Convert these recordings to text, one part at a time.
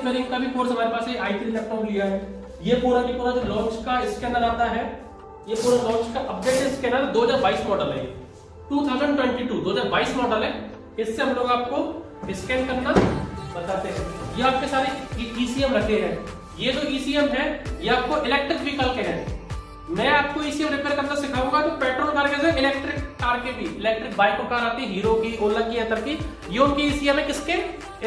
Repairing का भी course हमारे पास है। i3 लैपटॉप लिया है, ये पूरा की पूरा जो लॉन्च का स्कैनर आता है, ये पूरा लॉन्च का अपडेटेड स्कैनर 2022 मॉडल है, 2022 मॉडल है। इससे हम लोग आपको स्कैन करना बताते हैं। ये आपके सारे ईसीएम रखे हैं। ये जो ईसीएम है ये आपको इलेक्ट्रिक व्हीकल के हैं। मैं आपको ईसीएम रिपेयर करना सिखाऊंगा तो पेट्रोल कार के जैसे इलेक्ट्रिक कार के भी, इलेक्ट्रिक बाइक कार आती है हीरो की, ओला की, अदर की, ये उनकी ईसीएम है किसके?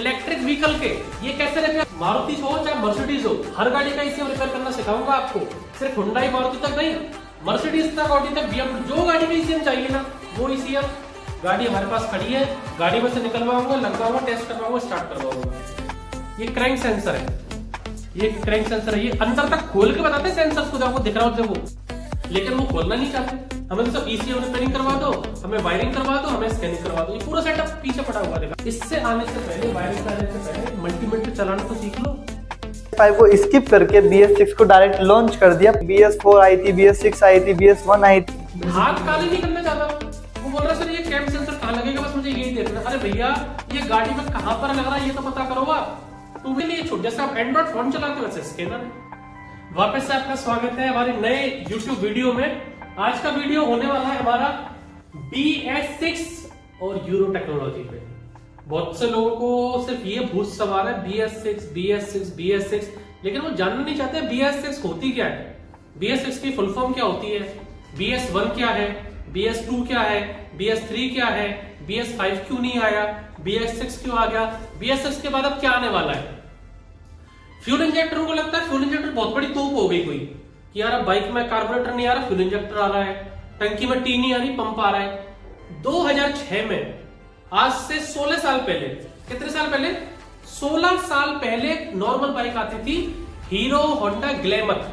इलेक्ट्रिक व्हीकल के। ये कैसे रिपेयर, मारुति हो चाहे मर्सिडीज हो, हर गाड़ी का ईसीएम रिपेयर करना सिखाऊंगा आपको। सिर्फ हुंडई मारुति तक नहीं, मर्सिडीज तक, ऑडी तक, बीएमडब्ल्यू, जो गाड़ी का ईसीएम चाहिए ना वो ईसीएम गाड़ी हमारे पास खड़ी है। गाड़ी में से निकलवाऊंगा, लगवाऊंगा, टेस्ट करवाऊंगा, स्टार्ट करवाऊंगा। ये क्रैंक सेंसर है, ये क्रैंक सेंसर है। ये अंदर तक खोल के बताते हैं सेंसर्स को, आपको दिख रहा हो वो, लेकिन वो खोलना नहीं चाहते। हमें तो सब ईसीएम रिपेयरिंग करवा दो, हमें वायरिंग करवा दो, हमें स्कैनिंग करवा दो। ये पूरा सेटअप पीछे पड़ा हुआ देखा। इससे आने से पहले, वायरिंग करने से पहले मल्टीमीटर चलाना तो सीख लो। 5 को स्किप करके BS6 को डायरेक्ट लॉन्च कर दिया। BS4 आई थी, BS6 आई थी, BS1 आई थी। हाथ काले नहीं करना चाहता वो बोल रहा सर ये कैम सेंसर कहाँ लगेगा, बस मुझे यही देखना। अरे भैया ये गाड़ी में कहाँ पर लग रहा है ये तो पता करो आप। तो मेरे लिए छोड़, जैसे आप एंड्रॉइड फोन चलाते हो वैसे स्कैनर। वापस से आपका स्वागत है हमारे नए YouTube वीडियो में। आज का वीडियो होने वाला है हमारा BS6 और यूरो टेक्नोलॉजी पे। बहुत से लोगों को सिर्फ ये भूत सवाल है BS6, लेकिन वो जानना नहीं चाहते BS6 होती क्या है, BS6 की फुल फॉर्म क्या होती है, BS1 क्या है, BS2 क्या है, BS3 क्या है, BS5 क्यों नहीं आया, BS6 क्यों आ गया, BS6 के बाद अब क्या आने वाला है। फ्यूल इंजेक्टर को लगता है फ्यूल इंजेक्टर बहुत बड़ी तोप हो गई कोई, कि यार अब बाइक में कार्बोरेटर नहीं आ रहा, फ्यूल इंजेक्टर आ रहा है, टंकी में टी नहीं आ रही, पंप आ रहा है। 2006 में, आज से 16 साल पहले, कितने साल पहले, 16 साल पहले नॉर्मल बाइक आती थी, हीरो होंडा ग्लैमर।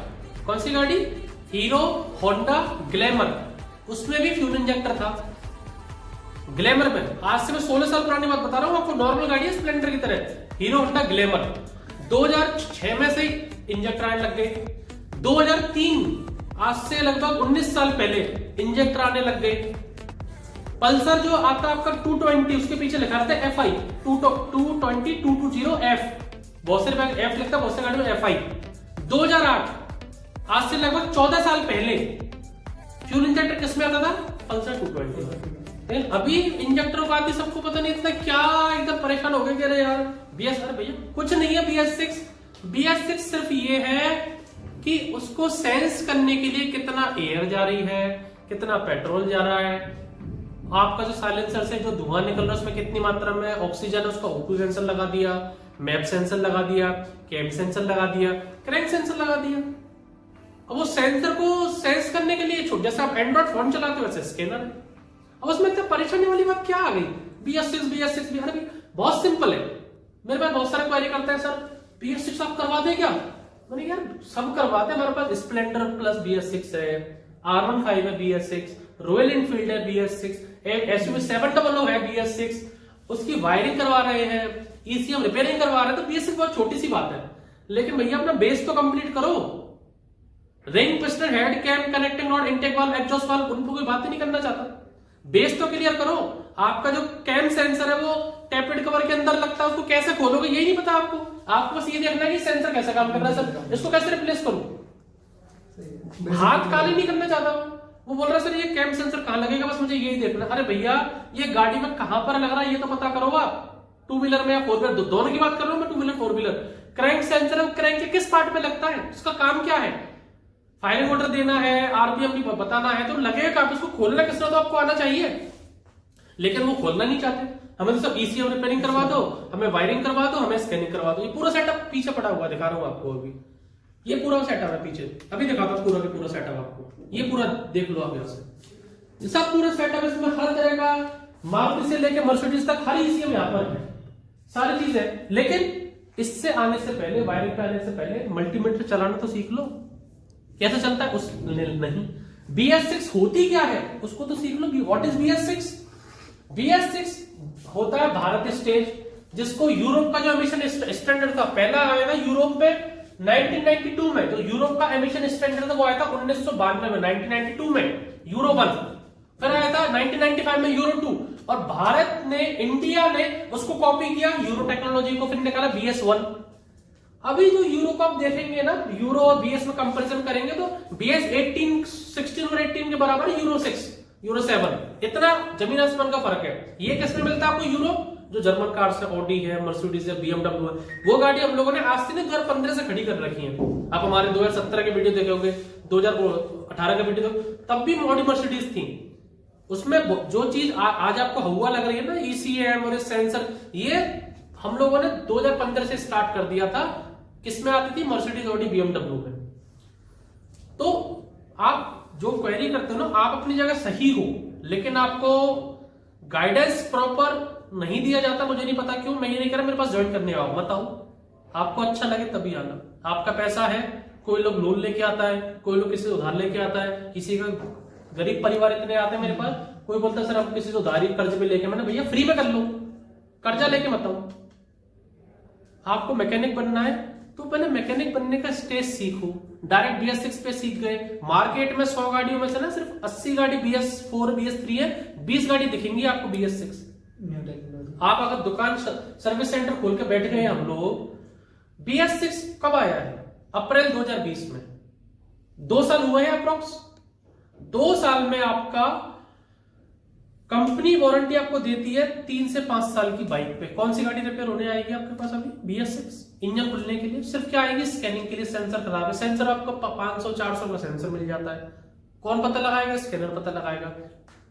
कौन सी गाड़ी? Hero Honda glamour. उसमें भी फ्यूल इंजेक्टर था ग्लैमर में। आज से मैं 16 साल पुरानी बात बता रहा हूं आपको। नॉर्मल गाड़ी है स्प्लेंडर की तरह, हीरो होंडा ग्लैमर। 2006 में से इंजेक्टर आने लग गए। 2003, आज से लगभग 19 साल पहले इंजेक्टर आने लग गए। पल्सर जो आता आपका 220, उसके पीछे लिखा रहता है FI 220F। बहुत से बैग F लिखता है, बहुत से गाड़ी में FI। 2008, आज से लगभग 14 साल पहले फ्यूल इंजेक्टर किसमें आता था? पल्सर 220। लेकिन अभी इंजेक्टर को आती सबको पता नहीं, इतना क्या एकदम परेशान हो गए कि अरे यार BS, अरे भैया कुछ नहीं है BS6 सिर्फ ये है कि उसको सेंस करने के लिए कितना एयर जा रही है, कितना पेट्रोल जा रहा है, आपका जो साइलेंसर से जो धुआं निकल रहा है उसमें कितनी मात्रा में ऑक्सीजन है, उसका O2 सेंसर लगा दिया, मैप सेंसर लगा दिया, कैम सेंसर लगा दिया, क्रैंक सेंसर लगा दिया। अब वो सेंसर को सेंस करने के लिए छोड़, जैसे आप एंड्रॉइड फोन चलाते हो वैसे स्कैनर है। अब उसमें इतनी परेशानी वाली बात क्या आ गई? BS6 अरे बहुत सिंपल है। मेरे पास बहुत सारे क्वेरी करते हैं, सर BS6 आप करवा दें क्या? मैंने यार सब करवाते हैं, हमारे पास स्प्लेंडर प्लस BS6 है, R15 है BS6, रॉयल एनफील्ड है BS6, SUV 700 है BS6, उसकी वायरिंग करवा रहे हैं, ECM रिपेयरिंग करवा रहे हैं। तो BS6 बहुत छोटी सी बात है, लेकिन भैया अपना बेस तो कंप्लीट करो। Ring, piston, head, cam, connecting rod, intake valve, exhaust valve, उनको कोई बात ही नहीं करना चाहता। बेस तो क्लियर करो। आपका जो कैम सेंसर है वो टैपेड कवर के अंदर लगता है, उसको कैसे खोलोगे यही नहीं पता आपको। आपको बस ये देखना है कि सेंसर कैसे काम कर रहा है, सर इसको कैसे रिप्लेस करूं। हाथ काले नहीं करना चाहता वो बोल रहा है सर ये कैम सेंसर कहाँ लगेगा, बस मुझे यही देखना। अरे भैया ये गाड़ी में कहां पर लग रहा है ये तो पता करो आप। 2 व्हीलर में या 4 व्हीलर, दोनों की बात कर रहा हूं मैं, 2 व्हीलर 4 व्हीलर। क्रैंक सेंसर है, क्रैंक के किस पार्ट पे लगता है, उसका काम क्या है? फायरिंग ऑर्डर देना है, RPM भी बताना है, तो लगेगा आप उसको खोलना किसने, तो आपको आना चाहिए, लेकिन वो खोलना नहीं चाहते। हमें तो सब ECM रिपेयरिंग करवा दो, हमें वायरिंग करवा दो, हमें स्कैनिंग करवा दो। ये पूरा सेटअप पीछे पड़ा हुआ दिखा रहा हूं आपको अभी। ये पूरा सेटअप है पीछे, अभी दिखाता हूं पूरा का पूरा सेटअप आपको। ये पूरा देख लो आप यहां से, सब पूरा सेटअप, इसमें हर तरह का मारुति से लेके मर्सिडीज तक हर ECM यहाँ पर है, सारी चीजें। लेकिन इससे आने से पहले, वायरिंग पे आने से पहले मल्टीमीटर चलाना तो सीख लो, कैसे चलता है उस नहीं। BS6 होती क्या है उसको तो सीख लो। What is BS6? BS6 होता है भारत स्टेज, जिसको यूरोप का जो एमिशन स्टैंडर्ड था, पहला आया था यूरोप में 1992 में, तो यूरोप का एमिशन स्टैंडर्ड था वो आया था 1992 में, 1992 में यूरो 1, फिर आया था 1995 में यूरो 2, और भारत ने, इंडिया ने उसको कॉपी किया, यूरो टेक्नोलॉजी को फिर निकाला BS1। अभी जो यूरो को आप देखेंगे ना, यूरो और बीएस में कंपैरिजन करेंगे तो बीएस 16 और 18 के बराबर है यूरो 6, यूरो 7, इतना जमीन आसमान का फर्क है। ये किसमें मिलता है आपको यूरो? जो जर्मन कार्स है, ऑडी है, मर्सिडीज है, बीएमडब्ल्यू है, वो गाड़ी हम लोगों ने आज से नहीं 2015 से खड़ी कर रखी है। आप हमारे 2017 के वीडियो देखे होंगे, 2018 का वीडियो, तब भी ऑडी मर्सिडीज थी। उसमें जो चीज आज आपको हवा लग रही है ना, ईसीएम और सेंसर, ये हम लोगों ने 2015 से स्टार्ट कर दिया था। किसमें आती थी? मर्सिडीज, ऑडी, बीएमडब्ल्यू में। तो आप जो क्वेरी करते हो ना, आप अपनी जगह सही हो, लेकिन आपको गाइडेंस प्रॉपर नहीं दिया जाता। मुझे नहीं पता क्यों, मैं ये नहीं कह रहा मेरे पास ज्वाइन करने आओ, मत आओ। आपको अच्छा लगे तभी आना। आपका पैसा है, कोई लोग लोन लेके आता है, कोई लोग किसी से उधार लेके आता है, किसी का गरीब परिवार इतने आते हैं मेरे पास, कोई बोलता है सर आप किसी से उधारी कर्ज पे लेके, मैंने भैया फ्री में कर लो, कर्जा लेके मत आओ। आपको मैकेनिक बनना है तो पहले मैकेनिक बनने का स्टेज सीखो। डायरेक्ट BS6 पे सीख गए, मार्केट में 100 गाड़ियों में से ना सिर्फ 80 गाड़ी BS4 BS3 है, 20 गाड़ी दिखेंगी आपको BS6। आप अगर दुकान सर्विस सेंटर खोल के बैठ गए, हम लोग BS6 कब आया है? अप्रैल 2020 में, 2 साल हुए हैं अप्रोक्स। 2 साल में आपका कंपनी वारंटी आपको देती है 3 से 5 साल की बाइक पे। कौन सी गाड़ी रिपेयर होने आएगी आपके पास अभी? BS6। इंजन खुलने के लिए सिर्फ क्या आएगी? स्कैनिंग के लिए। सेंसर खराब है, सेंसर आपको 500-400 का सेंसर मिल जाता है। कौन पता लगाएगा? स्कैनर पता लगाएगा।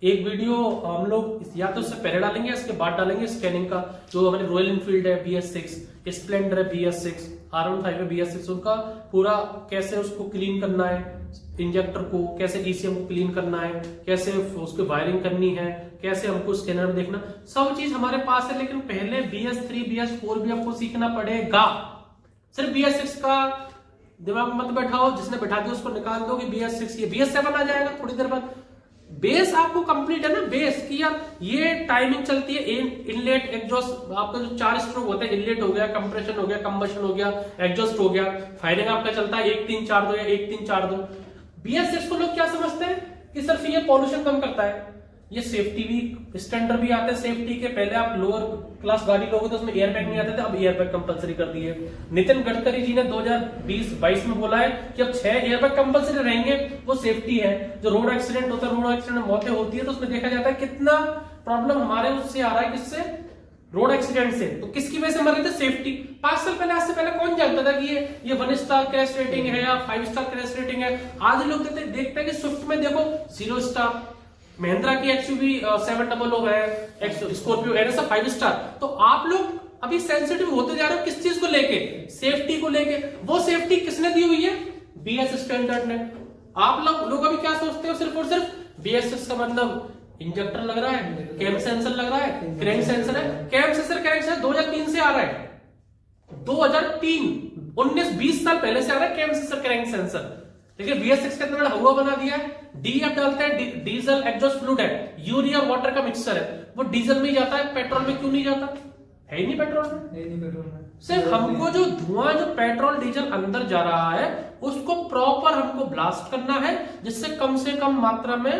एक वीडियो हम लोग या तो उससे पहले डालेंगे, इसके बाद डालेंगे स्कैनिंग का। जो हमारे रॉयल इनफील्ड है BS6, स्प्लेंडर है BS6, R15 है BS6, उनका पूरा कैसे उसको क्लीन करना है, इंजेक्टर को कैसे, ECM को क्लीन करना है, कैसे उसकी वायरिंग करनी है, कैसे हमको स्कैनर में देखना, सब चीज हमारे पास है। लेकिन पहले BS3 BS4 भी आपको सीखना पड़ेगा। सिर्फ BS6 का दिमाग में मत बैठाओ, जिसने बैठा दिया उसको निकाल दो कि BS6, ये BS7 आ जाएगा थोड़ी देर बाद। बेस आपको कंप्लीट है ना, बेस की यार ये टाइमिंग चलती है। इनलेट एग्जॉस्ट, आपका जो 4 स्ट्रोक होते हैं, इनलेट हो गया, कंप्रेशन हो गया, कंबशन हो गया, एग्जॉस्ट हो गया, फायरिंग आपका चलता है 1-3-4-2 या 1-3-4-2। BS6 को लोग क्या समझते हैं कि सिर्फ ये पॉल्यूशन कम करता है। ये सेफ्टी भी, स्टैंडर्ड भी आते हैं सेफ्टी के। पहले आप लोअर क्लास गाड़ी लोगे तो उसमें एयरबैग नहीं आते थे, अब एयरबैग कंपलसरी कर दिए। नितिन गडकरी जी ने 2020-22 में बोला है कि अब 6 एयरबैग कंपलसरी रहेंगे, वो सेफ्टी है। जो रोड एक्सीडेंट होता है, रोड एक्सीडेंट में मौतें होती है, तो उसमें देखा जाता है कितना प्रॉब्लम हमारे उससे आ रहा है, किससे? रोड एक्सीडेंट से। तो किसकी वजह से मर रहे थे? सेफ्टी। 5 साल पहले, आज से पहले कौन जानता था कि ये 1 स्टार क्रैश रेटिंग है या 5 स्टार क्रैश रेटिंग है? आज लोग देखते हैं कि स्विफ्ट में देखो 0 स्टार, महिंद्रा की XUV 700 है, स्कॉर्पियो एनएस 5 स्टार। तो आप लोग अभी सेंसिटिव होते जा रहे हो किस चीज को लेके? सेफ्टी को लेके। वो सेफ्टी किसने दी हुई है? BS स्टैंडर्ड ने। आप लोग अभी क्या सोचते हो? सिर्फ और सिर्फ BS6 का मतलब इंजेक्टर लग रहा है, कैम सेंसर लग रहा है, क्रैंक सेंसर है। कैम सेंसर, क्रैंक सेंसर 2003 से आ रहा है, 2003, 19-20 साल पहले से आ रहा है कैम सेंसर, क्रैंक सेंसर। लेकिन BS6 का इतना हवा बना दिया है। DF डालते हैं, डीजल एग्जॉस्ट फ्लूइड है, यूरिया वाटर का मिक्सचर है, वो डीजल में जाता है, पेट्रोल में क्यों नहीं जाता? है ही नहीं पेट्रोल में। सिर्फ हमको जो धुआं, जो पेट्रोल डीजल अंदर जा रहा है, उसको प्रॉपर हमको ब्लास्ट करना है, जिससे कम से कम मात्रा में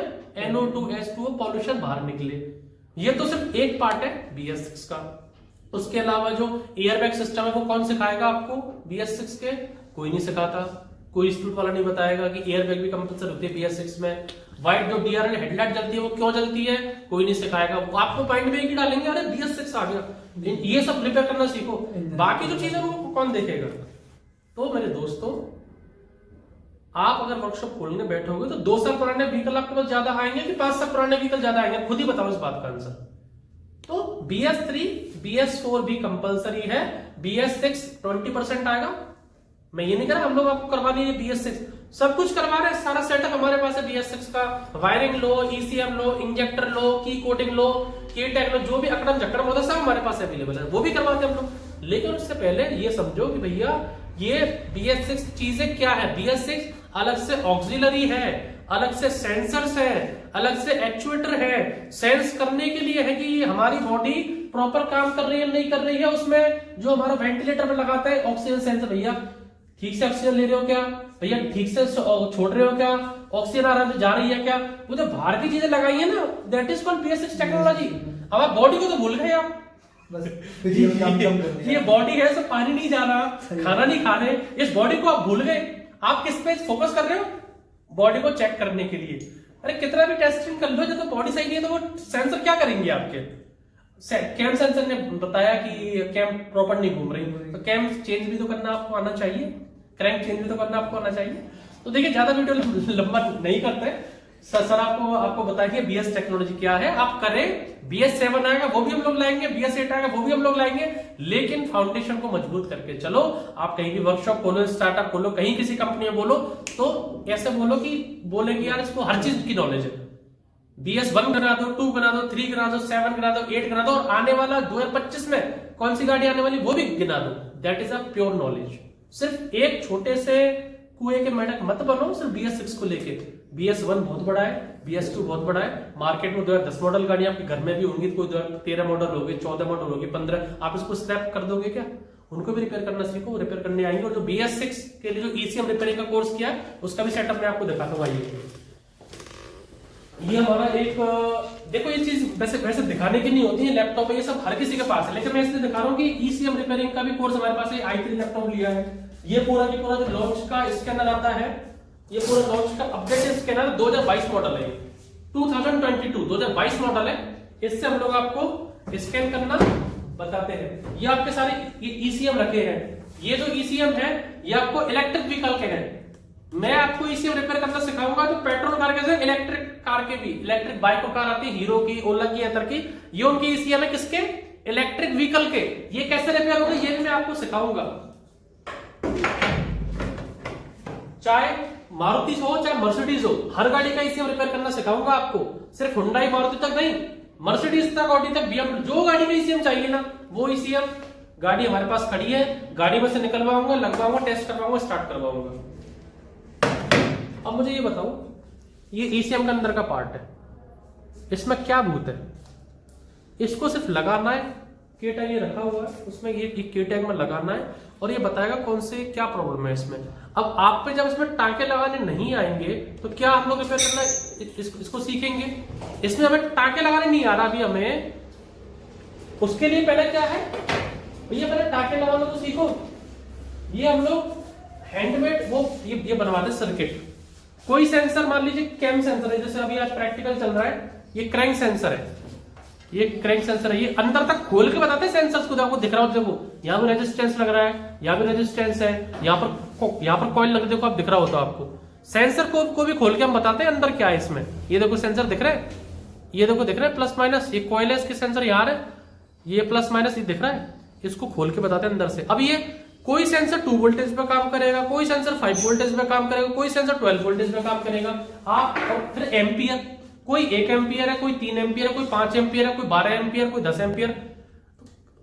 NO2 H2O पॉल्यूशन बाहर निकले। ये तो सिर्फ एक पार्ट है BS6 का। उसके अलावा जो एयरबैग सिस्टम है वो कौन सिखाएगा आपको? BS6 के कोई नहीं सिखाता। कोई इंस्टीट्यूट वाला नहीं बताएगा कि एयरबैग भी कंपलसरी होती है BS6 में। व्हाइट जो DRL हेडलाइट जलती है वो क्यों जलती है? कोई नहीं सिखाएगा। वो आपको पॉइंट में ही डालेंगे, अरे BS6 आ गया। ये सब रिपेयर करना सीखो, बाकी जो चीजें वो कौन देखेगा? तो मेरे दोस्तों, आप अगर वर्कशॉप खोलने बैठोगे तो 2 साल पुराने व्हीकल आपके पास ज्यादा आएंगे कि 5 साल पुराने व्हीकल ज्यादा आएंगे? खुद ही बताओ इस बात का आंसर। तो BS3 BS4 भी कंपलसरी है, BS6 20% आएगा। मैं ये नहीं कह रहा हम लोग आपको करवा लीजिए BS6, सब कुछ करवा रहे हैं, सारा सेटअप हमारे पास है BS6 का। वायरिंग लो, ECM लो, इंजेक्टर लो, की कोटिंग लो, की टैग लो, जो भी अकड़म झकड़म होता है सब हमारे पास अवेलेबल है, वो भी करवाते हैं हम लोग। लेकिन उससे पहले ये समझो कि भैया ये BS6 चीजें क्या है। BS6 अलग से ऑक्सिलरी है, अलग से सेंसर्स है, अलग से एक्चुएटर है, सेंस करने के लिए है कि हमारी बॉडी प्रॉपर काम कर रही है नहीं कर रही है। उसमें जो हमारा वेंटिलेटर में लगाता है ऑक्सीजन सेंसर, भैया ठीक से ऑक्सीजन ले रहे हो क्या, भैया ठीक से छोड़ रहे हो क्या, ऑक्सीजन आराम से जा रही है क्या, वो जो बाहर की चीजें लगाई है ना, that is called BS6 technology. अब आप बॉडी को तो भूल गए आप, बस फिजिकल काम कम कर दिया। ये बॉडी है, सब पानी नहीं जा रहा, खाना नहीं खा रहे, इस बॉडी को आप भूल गए। आप किस पे फोकस कर रहे हो? बॉडी को चेक करने के लिए। अरे कितना भी टेस्टिंग कर लो, जब तो बॉडी सही नहीं है तो वो सेंसर क्या करेंगे आपके? कैम सेंसर ने बताया कि कैम प्रॉपर नहीं घूम रही, तो कैम चेंज भी तो करना आपको आना चाहिए, क्रैंक चेंज भी तो करना आपको आना चाहिए। तो देखिए ज्यादा वीडियो लंबा नहीं करते, सर आपको बताइए BS टेक्नोलॉजी क्या है, आप करें। BS7 आएगा वो भी हम लोग लाएंगे, BS8 आएगा वो भी हम लोग लाएंगे, लेकिन फाउंडेशन को मजबूत करके चलो। आप कहीं भी वर्कशॉप खोलो, स्टार्टअप खोलो, कहीं किसी कंपनी में बोलो तो ऐसे बोलो कि बोलेंगे यार इसको हर चीज की नॉलेज है। BS1 बना दो, 2 बना दो, 3 बना दो, 7 बना दो, 8 बना दो, और आने वाला 2025 में कौन सी गाड़ी आने वाली वो भी गिना दो। That is a pure knowledge. सिर्फ एक छोटे से कुएं के मेंढक मत बनो सिर्फ BS6 को लेके। BS1 बहुत बड़ा है, BS2 बहुत बड़ा है। मार्केट में 2010 मॉडल गाड़ी आपके घर में भी होंगी, कोई 13 मॉडल होगी, 14 मॉडल होगी, 15, आप इसको स्क्रैप कर दोगे क्या? उनको भी रिपेयर करना सीखो, रिपेयर करने आएंगे। और जो BS6 के लिए जो ECM रिपेयरिंग का कोर्स किया उसका भी सेटअप मैं आपको दिखाता हूँ। ये हमारा एक, देखो ये चीज वैसे दिखाने की नहीं होती है, लैपटॉप है ये सब हर किसी के पास है, लेकिन मैं इसलिए दिखा रहा हूँ कि ECM रिपेयरिंग का भी कोर्स हमारे पास है। i3 लैपटॉप लिया है, ये पूरा की पूरा जो लॉन्च का स्कैनर आता है, ये पूरा लॉन्च का अपडेटेड स्कैनर 2022 मॉडल है, 2022 मॉडल है। इससे हम लोग आपको स्कैन करना बताते हैं। ये आपके सारे ये ECM रखे हैं। ये जो ECM है ये आपको इलेक्ट्रिक व्हीकल के हैं। मैं आपको ECM रिपेयर करना सिखाऊंगा जो पेट्रोल कार के, इलेक्ट्रिक कार के भी, इलेक्ट्रिक बाइक कार आती है, हीरो की, ओला की, अदर की, ये उनकी ECM है। किसके? इलेक्ट्रिक व्हीकल के। ये कैसे रिपेयर होगा ये भी मैं आपको सिखाऊंगा। चाहे मारुति हो चाहे मर्सिडीज हो, हर गाड़ी का ECM रिपेयर करना सिखाऊंगा आपको। सिर्फ हुंडई मारुति तक नहीं, मर्सिडीज तक, ऑडी तक, BMW, जो गाड़ी का ECM चाहिए ना वो ECM गाड़ी हमारे पास खड़ी है। गाड़ी में से निकलवाऊंगा, लगवाऊंगा, टेस्ट करवाऊंगा, स्टार्ट करवाऊंगा। अब मुझे ये बताओ, ये ECM का अंदर का पार्ट है, इसमें क्या भूत है? इसको सिर्फ लगाना है, के टैग ये रखा हुआ है, उसमें ये के टैग में लगाना है और ये बताएगा कौन से क्या प्रॉब्लम है इसमें। अब आप पे जब इसमें टांके लगाने नहीं आएंगे तो क्या आप लोग रिपेयर करना इसको सीखेंगे? इसमें हमें टांके लगाने नहीं आ रहा अभी हमें, उसके लिए पहले क्या है भैया, पहले टांके लगाना तो सीखो। ये हम लोग हैंडमेड वो ये बनवाते सर्किट। कोई सेंसर मान लीजिए कैम सेंसर है, जैसे अभी आज प्रैक्टिकल चल रहा है, ये क्रैंक सेंसर है, ये क्रैंक सेंसर है। ये अंदर तक खोल के बताते हैं सेंसर्स को, आपको दिख रहा हो देखो, यहाँ पे रेजिस्टेंस लग रहा है, यहाँ पे रेजिस्टेंस है, यहाँ पर कॉइल लग देखो, आप दिख रहा होता है आपको। सेंसर को भी खोल के हम बताते हैं अंदर क्या है इसमें। ये देखो सेंसर दिख रहा है, ये देखो दिख रहा है प्लस माइनस, ये कॉइल है, इसके सेंसर यहाँ है, ये प्लस माइनस ये दिख रहा है, इसको खोल के बताते हैं अंदर से। अब ये कोई सेंसर 2 वोल्टेज पे काम करेगा, कोई सेंसर 5 वोल्टेज पे काम करेगा, कोई सेंसर 12 वोल्टेज पे काम करेगा। आप और फिर एम्पियर, कोई 1 एम्पियर है, कोई 3 एम्पियर है, कोई 5 एम्पियर है, कोई 12 एम्पियर, कोई 10 एम्पियर।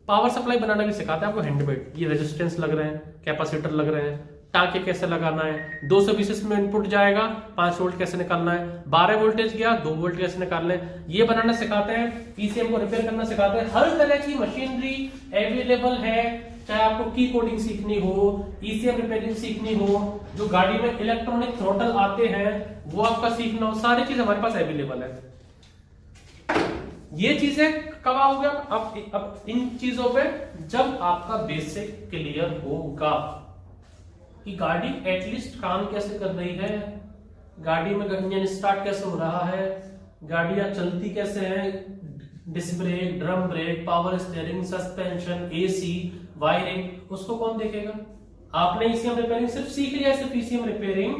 पावर सप्लाई बनाना भी सिखाते हैं आपको हैंडमेड। ये रेजिस्टेंस लग रहे हैं, कैपेसिटर लग रहे हैं, टांके कैसे लगाना है, 220 में इनपुट जाएगा, 5 वोल्ट कैसे निकालना है, 12 वोल्टेज गया 2 वोल्ट कैसे निकालना है, ये बनाना सिखाते हैं। ECM को रिपेयर करना सिखाते हैं। हर तरह की मशीनरी अवेलेबल है, चाहे आपको की कोडिंग सीखनी हो, ECM रिपेयरिंग सीखनी हो, जो गाड़ी में इलेक्ट्रॉनिक थ्रॉटल आते हैं वो आपका सीखना हो, सारी चीज हमारे पास अवेलेबल है। ये चीजें कब आओगे अब इन चीजों पे, जब आपका बेसिक क्लियर होगा कि गाड़ी एटलीस्ट काम कैसे कर रही है, गाड़ी में इंजन स्टार्ट कैसे हो रहा है, गाड़ियां चलती कैसे हैं, disc brake, drum brake, power steering, suspension, AC, wiring, उसको कौन देखेगा? आपने ECM रिपेयरिंग सिर्फ सीख लिया, सिर्फ ECM रिपेयरिंग,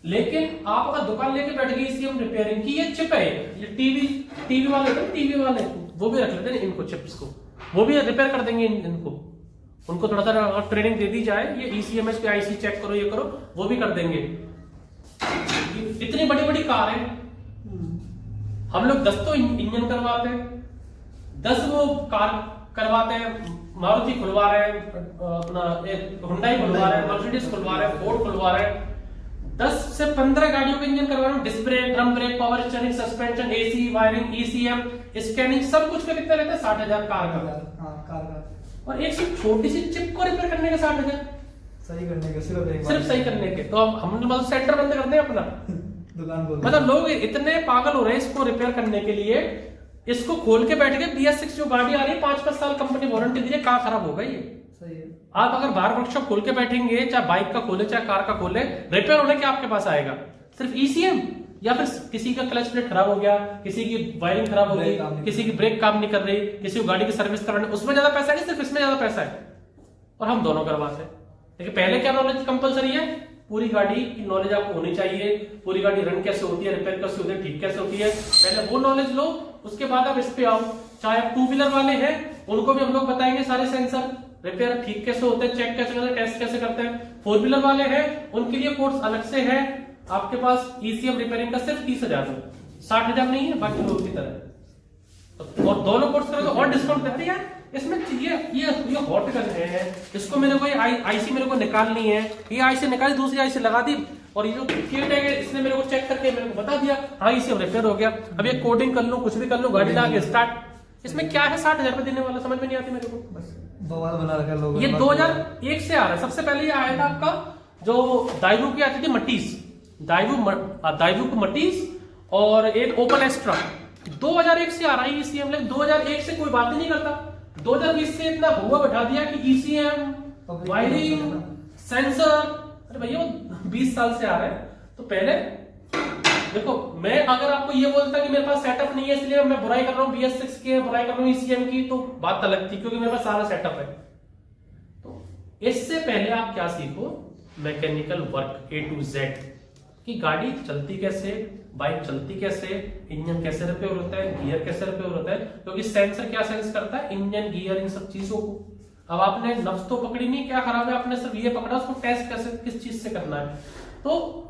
लेकिन आप अगर दुकान लेके बैठ गए ECM रिपेयरिंग की, ये चिप है, ये टीवी वाले वो भी रख लेते हैं इनको, चिप्स को वो भी रिपेयर कर देंगे इनको। उनको थोड़ा सा ट्रेनिंग दे दी जाए, ये ECMS पे IC चेक करो, ये करो, वो भी कर देंगे। इतनी बड़ी बड़ी कार है, हम लोग 10 तो इंजन करवाते हैं, 10 वो कार करवाते हैं। मारुति खुलवा रहे हैं, अपना हुंडई खुलवा रहे हैं, मर्सिडीज खुलवा रहे हैं, फोर्ड खुलवा रहे हैं, 10 से 15 गाड़ियों के इंजन करवा रहे हैं। Disc brake, drum brake, power steering, suspension, AC, wiring, ECM, scanning, सब कुछ का कितना रहता है? 60,000 कार का। और एक सिर्फ छोटी सी चिप को रिपेयर करने का 60,000 सही करने के, सिर्फ सही करने के। तो हम मतलब सेंटर बंद करते हैं अपना दुकान खोल, मतलब लोग इतने पागल हो रहे हैं इसको रिपेयर करने के लिए। इसको खोल के बैठ गए, BS6 जो गाड़ी आ रही है 5-5 साल कंपनी वारंटी दी है, कहाँ खराब होगा ये? सही है। आप अगर बाहर वर्कशॉप खोल के बैठेंगे, चाहे बाइक का खोले चाहे कार का खोले, रिपेयर होने के आपके पास आएगा सिर्फ ECM, या फिर किसी का क्लच प्लेट खराब हो गया, किसी की वायरिंग खराब हो गई, किसी की ब्रेक काम नहीं कर रही, किसी को गाड़ी की सर्विस कराने, उसमें ज्यादा पैसा है, सिर्फ इसमें ज्यादा पैसा है, और हम दोनों करवाते हैं। लेकिन पहले क्या नॉलेज कंपलसरी है? पूरी गाड़ी की नॉलेज आपको होनी चाहिए, पूरी गाड़ी रन कैसे होती है, रिपेयर कैसे होती है, ठीक कैसे होती है, पहले वो नॉलेज लो, उसके बाद आप इस पे आओ। चाहे आप 2 व्हीलर वाले हैं, उनको भी हम लोग बताएंगे सारे सेंसर रिपेयर ठीक कैसे होते हैं, चेक कैसे करते हैं, टेस्ट कैसे करते हैं। 4 व्हीलर वाले हैं, उनके लिए कोर्स अलग से है आपके पास, ECM रिपेयरिंग का सिर्फ 30,000 है, 60,000 नहीं है बाकी लोग की तरह। और दोनों कोर्स करो तो और डिस्काउंट देते हैं। इसमें ये हॉट गन है, इसको मेरे को आईसी मेरे को निकालनी है, ये आईसी निकाली, दूसरी आईसी लगा दी, और ये जो किट है इसने मेरे को चेक करके मेरे को बता दिया, हाँ ECM रिपेयर हो गया। अब ये कोडिंग कर लूं, कुछ भी कर लूं, गाड़ी ला के स्टार्ट। इसमें क्या है 60,000 रुपए देने वाला, समझ में नहीं आती मेरे को। बस बवाल बना रखा है लोगों ये ने। 2001 से आ रहा है। सबसे पहले ये आया था आपका जो दाइवू की आती थी मटीस, दाइवू को मटीस, और एक ओपन एक्स्ट्रा। 2001 से आ रहा है ECM, लेकिन 2001 से कोई बात ही नहीं करता। 2020 से इतना हुआ बैठा दिया कि ECM, वायरिंग, सेंसर, अरे भैया वो 20 साल से आ रहा है। तो पहले देखो, मैं अगर आपको ये बोलता कि मेरे पास सेटअप नहीं है इसलिए मैं बुराई कर रहा हूँ BS6 की, बुराई कर रहा हूँ ECM की, तो बात अलग थी, क्योंकि मेरे पास सारा सेटअप है। तो इससे पहले आप क्या सीखो, mechanical work A to Z, कि गाड़ी चलती कैसे, बाइक चलती कैसे, इंजन कैसे रिपेयर होता है, गियर कैसे रिपेयर होता है, क्योंकि सेंसर क्या सेंस करता है, इंजन, गियर, इन सब चीजों को। अब आपने नब्ज तो पकड़ी नहीं क्या खराब है, आपने सिर्फ ये पकड़ा, उसको टेस्ट कैसे किस चीज से करना है। तो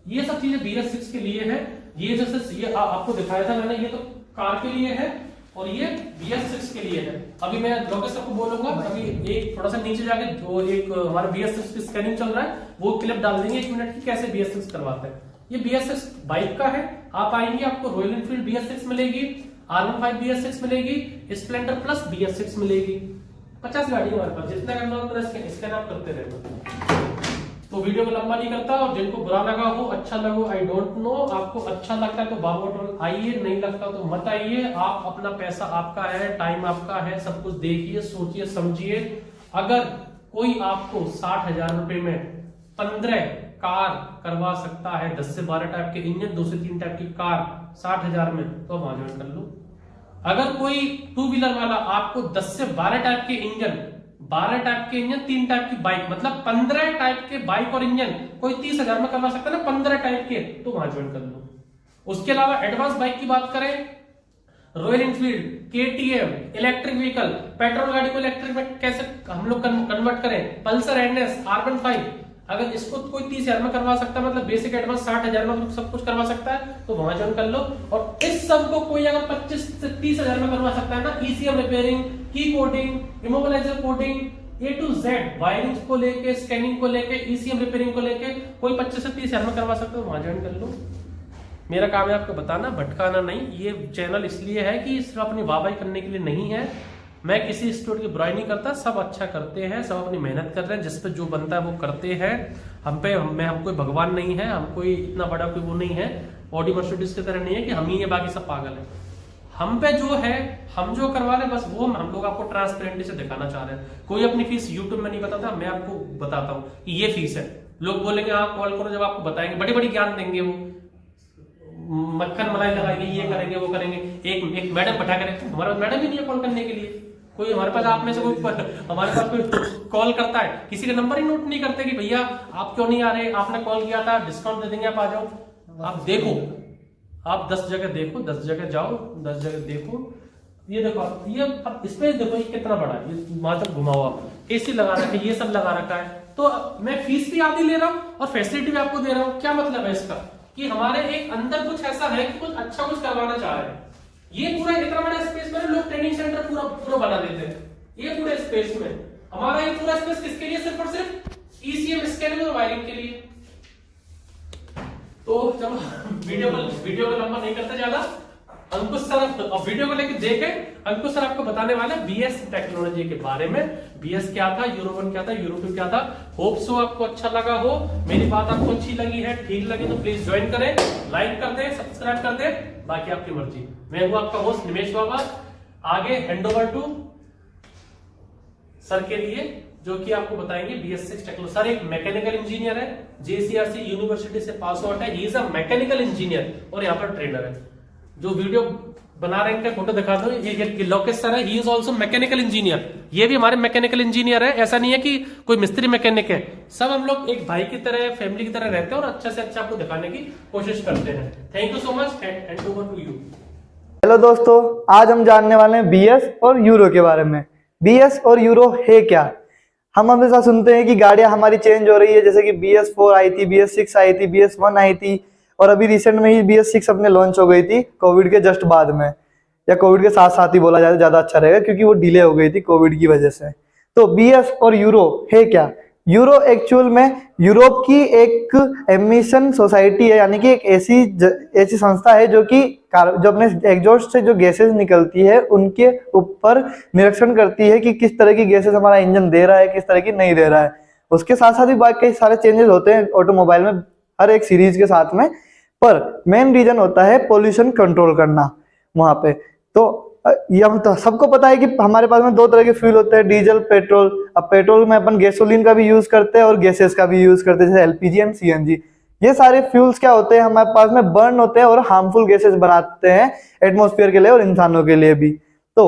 ये सब चीजें BS6 के लिए है। ये जैसे ये आपको दिखाया था मैंने, ये तो कार के लिए है और ये BS6 के लिए है। अभी मैं लोकेश को बोलूंगा, अभी एक थोड़ा सा नीचे जाके जो एक हमारा BS6 की स्कैनिंग चल रहा है वो क्लिप डाल देंगे 1 मिनट की, कैसे BS6 करवाते हैं। ये BS6 बाइक का है, आप आएंगे आपको रॉयल एनफील्ड BS6 मिलेगी, R15 BS6 मिलेगी, स्प्लेंडर प्लस BS6 मिलेगी। 50 गाड़ी हमारे पास, जितना करना उतना स्कैन आप करते रहना। तो वीडियो को लंबा नहीं करता, और जिनको बुरा लगा हो, अच्छा लगा, आई डोंट नो, आपको अच्छा लगता है तो बाबू आइए, नहीं लगता तो मत आइए। आप अपना पैसा आपका है, टाइम आपका है, सब कुछ देखिए, सोचिए, समझिए। अगर कोई आपको 60,000 रुपए में 15 कार करवा सकता है, 10 से 12 टाइप के इंजन, 2 से 3 टाइप की कार 60,000 में, तो वहां ज्वाइन कर लो। अगर कोई 2 व्हीलर वाला आपको 10 से 12 टाइप के इंजन, 12 टाइप के इंजन, 3 टाइप की बाइक, मतलब 15 टाइप के बाइक और इंजन कोई 30,000 में करवा सकता है ना, 15 टाइप के, तो वहां ज्वाइन कर लो। उसके अलावा एडवांस बाइक की बात करें, royal Enfield, KTM, electric vehicle, petrol गाड़ी को इलेक्ट्रिक में कैसे हम लोग कन्वर्ट करें, पल्सर NS, R15, अगर इसको कोई 30,000 में करवा सकता है, मतलब बेसिक एडवांस 60,000 में सब कुछ करवा सकता है, तो वहां ज्वाइन कर लो। और इस सब को कोई अगर 25 से 30,000 में करवा सकता है ना, ECM रिपेयरिंग, की coding, immobiliser coding, A to Z, wiring को लेके, स्कैनिंग को लेके, ECM रिपेयरिंग को लेके कोई 25 से 30,000 में करवा सकता है, वहां ज्वाइन कर लो। मेरा काम है आपको बताना, भटकाना नहीं। ये चैनल इसलिए है कि सिर्फ अपनी वाहवाही करने के लिए नहीं है। मैं किसी स्टूडेंट की बुराई नहीं करता, सब अच्छा करते हैं, सब अपनी मेहनत कर रहे हैं, जिस पे जो बनता है वो करते हैं। हम कोई भगवान नहीं है, हम कोई इतना बड़ा कोई वो नहीं है, ऑडी मर्सिडीज की तरह नहीं है कि हम ही है बाकी सब पागल है। हम पे जो है, हम जो करवा रहे हैं बस वो हम लोग आपको ट्रांसपेरेंटली से दिखाना चाह रहे हैं। कोई अपनी फीस यूट्यूब में नहीं बताता, मैं आपको बताता हूँ कि ये फीस है। लोग बोलेंगे आप कॉल करो, जब आपको बताएंगे बड़ी बड़ी ज्ञान देंगे, वो मक्खन मलाई लगाएंगे, ये करेंगे वो करेंगे। एक मैडम बैठा करें, हमारे पास मैडम ही नहीं है कॉल करने के लिए। कोई हमारे पास आप में से कोई हमारे पास कोई कॉल करता है, किसी का नंबर ही नोट नहीं करते कि भैया आप क्यों नहीं आ रहे, आपने कॉल किया था, डिस्काउंट दे देंगे, आप आ जाओ। आप देखो, आप 10 जगह देखो, 10 जगह जाओ, 10 जगह देखो। ये देखो, ये अब स्पेस देखो, ये कितना बड़ा है, ये वहां तक घुमा हुआ, AC लगा रखा है, ये सब लगा रखा है। तो मैं फीस भी आधी ले रहा हूँ और फैसिलिटी भी आपको दे रहा हूँ। क्या मतलब है इसका, कि हमारे एक अंदर कुछ ऐसा है कि कुछ अच्छा कुछ करवाना चाह रहे हैं। ये पूरा इतना बड़ा स्पेस में लोग ट्रेनिंग सेंटर पूरा बना देते हैं। ये पूरे स्पेस में हमारा ये पूरा स्पेस किसके लिए, सिर्फ और सिर्फ ECM स्कैनिंग और वायरिंग के लिए। तो जब वीडियो को लंबा नहीं करते ज्यादा, अंकुश सर अब वीडियो को लेकर देखे, अंकुश सर आपको बताने वाले बीएस टेक्नोलॉजी के बारे में। बीएस क्या था, यूरो 1 क्या था, यूरो 2 क्या था। होप सो आपको अच्छा लगा हो, मेरी बात आपको अच्छी लगी है, ठीक लगी तो प्लीज ज्वाइन करें, लाइक कर दें, सब्सक्राइब कर दें, बाकी आपकी मर्जी। मैं हूं आपका होस्ट निमेश बाबा। आगे हैंड ओवर टू सर के लिए, जो कि आपको बताएंगे BS6 टेक्नोलॉजी। सर एक मैकेनिकल इंजीनियर है, JCRC यूनिवर्सिटी से पास आउट है। He is a mechanical engineer और यहाँ पर ट्रेनर है। जो वीडियो बना रहे हैं इनका फोटो दिखा दो, ये लोकेश सर है, he is also mechanical engineer. ये भी हमारे मैकेनिकल इंजीनियर है, ऐसा नहीं है कि कोई मिस्त्री मैकेनिक है। सब हम लोग एक भाई की तरह, फैमिली की तरह रहते हैं और अच्छा से अच्छा आपको दिखाने की कोशिश करते हैं। Thank you so much, hand over to you. Hello दोस्तों, आज हम जानने वाले हैं बीएस और यूरो के बारे में। बीएस और यूरो है क्या? हम हमेशा सुनते हैं कि गाड़ियां हमारी चेंज हो रही है, जैसे कि BS4 आई थी, BS6 आई थी, BS1 आई थी, और अभी रिसेंट में ही BS6 अपने लॉन्च हो गई थी कोविड के जस्ट बाद में, या कोविड के साथ साथ ही बोला जाए ज्यादा अच्छा रहेगा, क्योंकि वो डिले हो गई थी कोविड की वजह से। तो बीएस और यूरो है क्या? यूरो एक्चुअल में यूरोप की एक एमिशन सोसाइटी है, यानी कि एक ऐसी संस्था है जो कि जो अपने एग्जॉस्ट से जो गैसेस निकलती है उनके ऊपर निरीक्षण करती है कि किस तरह की गैसेस हमारा इंजन दे रहा है, किस तरह की नहीं दे रहा है। उसके साथ साथ भी बाकी कई सारे चेंजेस होते हैं ऑटोमोबाइल में, हर एक सीरीज के साथ में, पर मेन रीजन होता है पोल्यूशन कंट्रोल करना वहां पे। तो ये हम तो सबको पता है कि हमारे पास में दो तरह के फ्यूल होते हैं, डीजल, पेट्रोल। अब पेट्रोल में अपन गैसोलीन का भी यूज करते हैं और गैसेस का भी यूज करते हैं, जैसे LPG एंड CNG। ये सारे फ्यूल्स क्या होते हैं, हमारे पास में बर्न होते हैं और हार्मफुल गैसेस बनाते हैं एटमॉस्फेयर के लिए और इंसानों के लिए भी। तो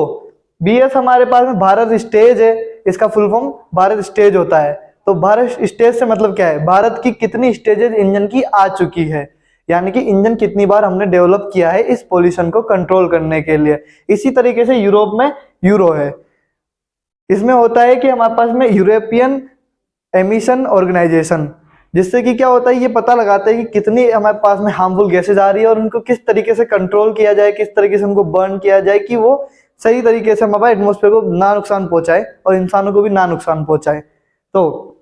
BS हमारे पास में भारत स्टेज है, इसका फुल फॉर्म भारत स्टेज होता है। तो भारत स्टेज से मतलब क्या है? भारत की कितनी स्टेजेस इंजन की आ चुकी है, यानी कि इंजन कितनी बार हमने डेवलप किया है इस पोल्यूशन को कंट्रोल करने के लिए। इसी तरीके से यूरोप में यूरो है। इसमें होता है कि हमारे पास में यूरोपियन एमिशन ऑर्गेनाइजेशन, जिससे कि क्या होता है, ये पता लगाता है कि कितनी हमारे पास में हार्मफुल गैसेज आ रही है और उनको किस तरीके से कंट्रोल किया जाए, किस तरीके से उनको बर्न किया जाए कि वो सही तरीके से हमारे एटमॉस्फेयर को ना नुकसान पहुंचाए और इंसानों को भी ना नुकसान पहुंचाए। तो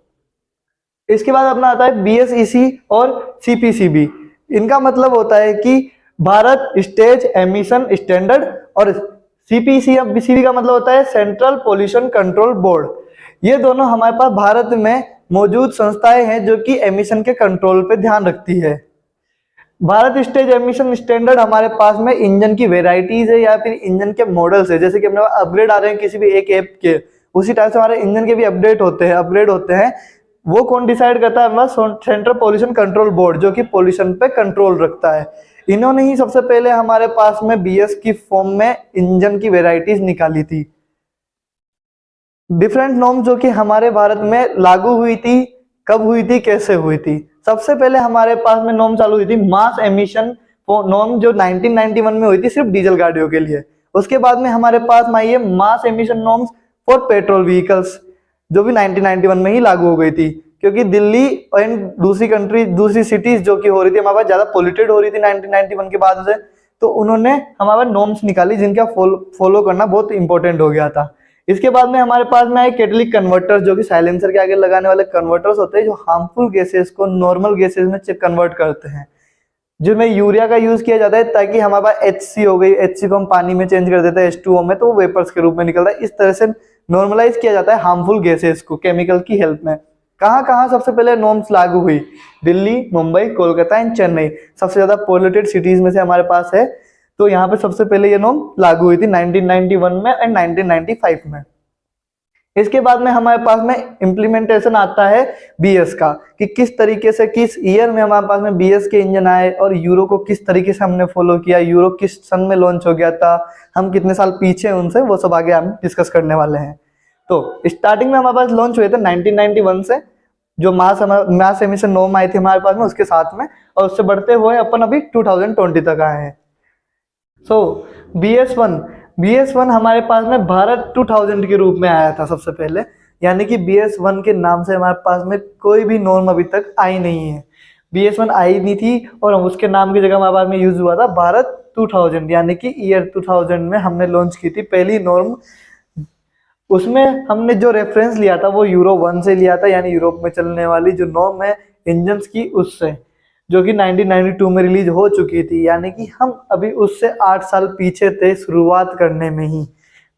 इसके बाद अपना आता है BSEC और CPCB। इनका मतलब होता है कि भारत स्टेज एमिशन स्टैंडर्ड, और CPCB का मतलब होता है सेंट्रल पोल्यूशन कंट्रोल बोर्ड। ये दोनों हमारे पास भारत में मौजूद संस्थाएं हैं जो कि एमिशन के कंट्रोल पे ध्यान रखती है। भारत स्टेज एमिशन स्टैंडर्ड हमारे पास में इंजन की वेराइटीज है या फिर इंजन के मॉडल्स है, जैसे कि अपने अपग्रेड आ रहे हैं किसी भी एक ऐप के, उसी टाइप से हमारे इंजन के भी अपडेट होते हैं। वो कौन डिसाइड करता है? हमारा सेंट्रल पोल्यूशन कंट्रोल बोर्ड, जो कि पोल्यूशन पे कंट्रोल रखता है। इन्होंने ही सबसे पहले हमारे पास में BS की फॉर्म में इंजन की वेराइटीज निकाली थी। डिफरेंट नॉर्म जो कि हमारे भारत में लागू हुई थी, कब हुई थी, कैसे हुई थी? सबसे पहले हमारे पास में नॉर्म चालू हुई थी मास एमिशन नॉर्म, जो 1991 में हुई थी सिर्फ डीजल गाड़ियों के लिए। उसके बाद में हमारे पास में आई है mass emission norms for petrol vehicles, जो भी 1991 में ही लागू हो गई थी, क्योंकि दिल्ली एंड दूसरी सिटीज जो कि हो रही थी हमारे पास ज्यादा पोल्यूटेड हो रही थी 1991 के बाद से, तो उन्होंने हमारे पास नॉर्म्स निकाली जिनका फॉलो करना बहुत इंपॉर्टेंट हो गया था। इसके बाद में हमारे पास में आए कैटलिक कन्वर्टर्स, जो कि साइलेंसर के आगे लगाने वाले कन्वर्टर्स होते हैं, जो हार्मफुल गैसेस को नॉर्मल गैसेस में कन्वर्ट करते हैं, जिनमें यूरिया का यूज किया जाता है ताकि हमारे पास HC हो गई, HC को हम पानी में चेंज कर देते हैं H2O में, तो वो वेपर्स के रूप में निकलता है। इस तरह से नॉर्मलाइज किया जाता है हार्मफुल गैसेस को केमिकल की हेल्प में। कहाँ कहाँ सबसे पहले नॉर्म्स लागू हुई? दिल्ली, मुंबई, कोलकाता एंड चेन्नई, सबसे ज्यादा पोल्यूटेड सिटीज में से हमारे पास है। तो यहाँ पे सबसे पहले ये नॉर्म लागू हुई थी 1991 में एंड 1995 में। इसके बाद में हमारे पास में इम्प्लीमेंटेशन आता है BS का, कि किस तरीके से किस ईयर में हमारे पास में BS के इंजन आए और यूरो को किस तरीके से हमने फॉलो किया, यूरो किस सन में लॉन्च हो गया था, हम कितने साल पीछे हैं उनसे, वो सब आगे हम डिस्कस करने वाले हैं। तो स्टार्टिंग में हमारे पास लॉन्च हुए थे 1991 से, जो मास एमिशन नॉर्म आई थी हमारे पास में उसके साथ में, और उससे बढ़ते हुए अपन अभी 2020 तक आए हैं। सो BS1 हमारे पास में भारत 2000 के रूप में आया था सबसे पहले, यानी कि BS1 के नाम से हमारे पास में कोई भी नॉर्म अभी तक आई नहीं है। BS1 आई नहीं थी और उसके नाम की जगह हमारे पास में यूज हुआ था भारत 2000, यानी कि ईयर 2000 में हमने लॉन्च की थी पहली नॉर्म। उसमें हमने जो रेफरेंस लिया था वो यूरो 1 से लिया था, यानी यूरोप में चलने वाली जो नॉर्म है इंजन्स की, उससे। जो कि 1992 में रिलीज हो चुकी थी, यानी कि हम अभी उससे 8 साल पीछे थे शुरुआत करने में ही।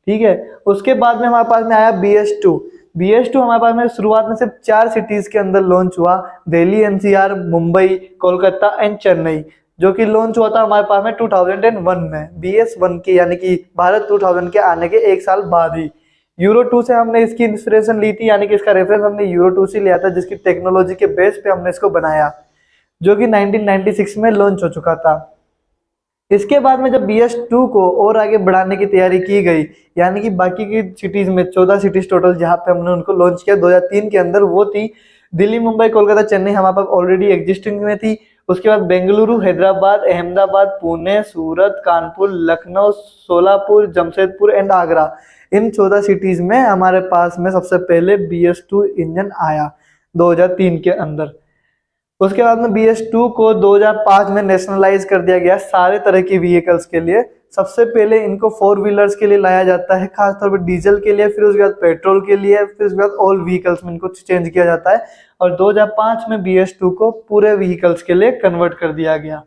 ठीक है, उसके बाद में हमारे पास में आया BS2। BS2 हमारे पास में शुरुआत में सिर्फ 4 सिटीज के अंदर लॉन्च हुआ, दिल्ली, NCR, मुंबई, कोलकाता एंड चेन्नई, जो कि लॉन्च हुआ था हमारे पास में 2001 में, BS1 के यानी कि भारत 2000 के आने के 1 साल बाद ही। यूरो 2 से हमने इसकी इंस्पिरेशन ली थी, यानी कि इसका रेफरेंस हमने यूरो 2 से लिया था, जिसकी टेक्नोलॉजी के बेस पे हमने इसको बनाया, जो कि 1996 में लॉन्च हो चुका था। इसके बाद में जब BS2 को और आगे बढ़ाने की तैयारी की गई, यानी कि बाकी की सिटीज में 14 सिटीज टोटल जहां पे हमने उनको लॉन्च किया 2003 के अंदर, वो थी दिल्ली, मुंबई, कोलकाता, चेन्नई हमारे पास ऑलरेडी एग्जिस्टिंग में थी। उसके बाद बेंगलुरु, हैदराबाद, अहमदाबाद, पुणे, सूरत, कानपुर, लखनऊ, सोलापुर, जमशेदपुर एंड आगरा, इन 14 सिटीज में हमारे पास में सबसे पहले BS2 इंजन आया 2003 के अंदर। उसके बाद में BS2 को 2005 में नेशनलाइज कर दिया गया सारे तरह की व्हीकल्स के लिए। सबसे पहले इनको 4 व्हीलर्स के लिए लाया जाता है, खासतौर पर डीजल के लिए, फिर उसके बाद पेट्रोल के लिए, फिर उसके बाद ऑल व्हीकल्स में इनको चेंज किया जाता है, और 2005 में BS2 को पूरे व्हीकल्स के लिए कन्वर्ट कर दिया गया।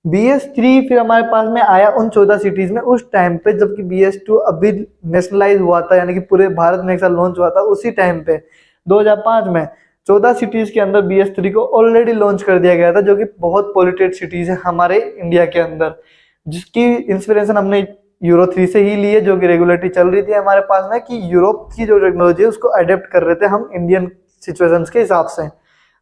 BS3 फिर हमारे पास में आया उन 14 सिटीज में उस टाइम पे, जबकि BS2 अभी नेशनलाइज हुआ था, यानी कि पूरे भारत में एक साथ लॉन्च हुआ था। उसी टाइम पे 2005 में 14 सिटीज के अंदर BS3 को ऑलरेडी लॉन्च कर दिया गया था, जो कि बहुत पॉल्यूटेड सिटीज है हमारे इंडिया के अंदर, जिसकी इंस्पिरेशन हमने यूरो 3 से ही ली है, जो कि रेगुलेटरी चल रही थी हमारे पास में, कि यूरोप की जो टेक्नोलॉजी है उसको अडेप्ट कर रहे थे हम इंडियन सिचुएशंस के हिसाब से।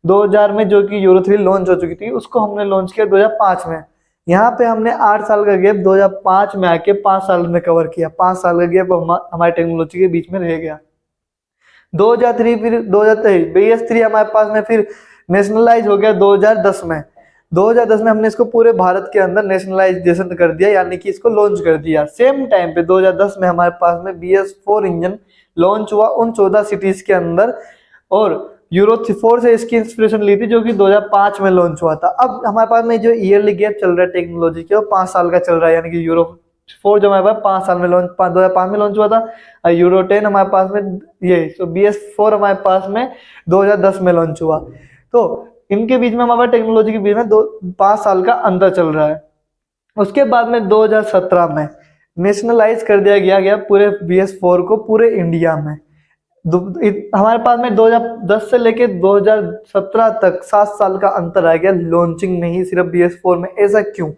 2000 में जो कि यूरो 3 लॉन्च हो चुकी थी, उसको हमने लॉन्च किया 2005 में। यहाँ पे हमने 8 साल का गैप 2005 में आके 5 साल में कवर किया। 5 साल का गैप हमारे टेक्नोलॉजी के बीच में रह गया। 2003 फिर 2023 BS3 हमारे पास में फिर नेशनलाइज हो गया 2010 में। 2010 में हमने इसको पूरे भारत के अंदर नेशनलाइजेशन कर दिया, यानी कि इसको लॉन्च कर दिया। सेम टाइम पे 2010 में हमारे पास में BS4 इंजन लॉन्च हुआ उन 14 सिटीज के अंदर, और यूरो 4 से इसकी इंस्पिरेशन ली थी, जो कि 2005 में लॉन्च हुआ था। अब हमारे पास में जो ईयरली गैप चल रहा है टेक्नोलॉजी के, वो 5 साल का चल रहा है, यानी कि यूरो 4 जो हमारे पास 5 साल में लॉन्च 2005 में लॉन्च हुआ था, और यूरो 10 हमारे पास में ये, तो BS4 हमारे पास में 2010 में लॉन्च हुआ। तो इनके बीच में हमारे टेक्नोलॉजी के बीच में 5 साल का अंतर चल रहा है। उसके बाद में 2017 में नेशनलाइज कर दिया गया पूरे BS4 को पूरे इंडिया में। हमारे पास में 2010 से लेके 2017 तक 7 साल का अंतर आ गया लॉन्चिंग में ही सिर्फ BS4 में। ऐसा क्यों?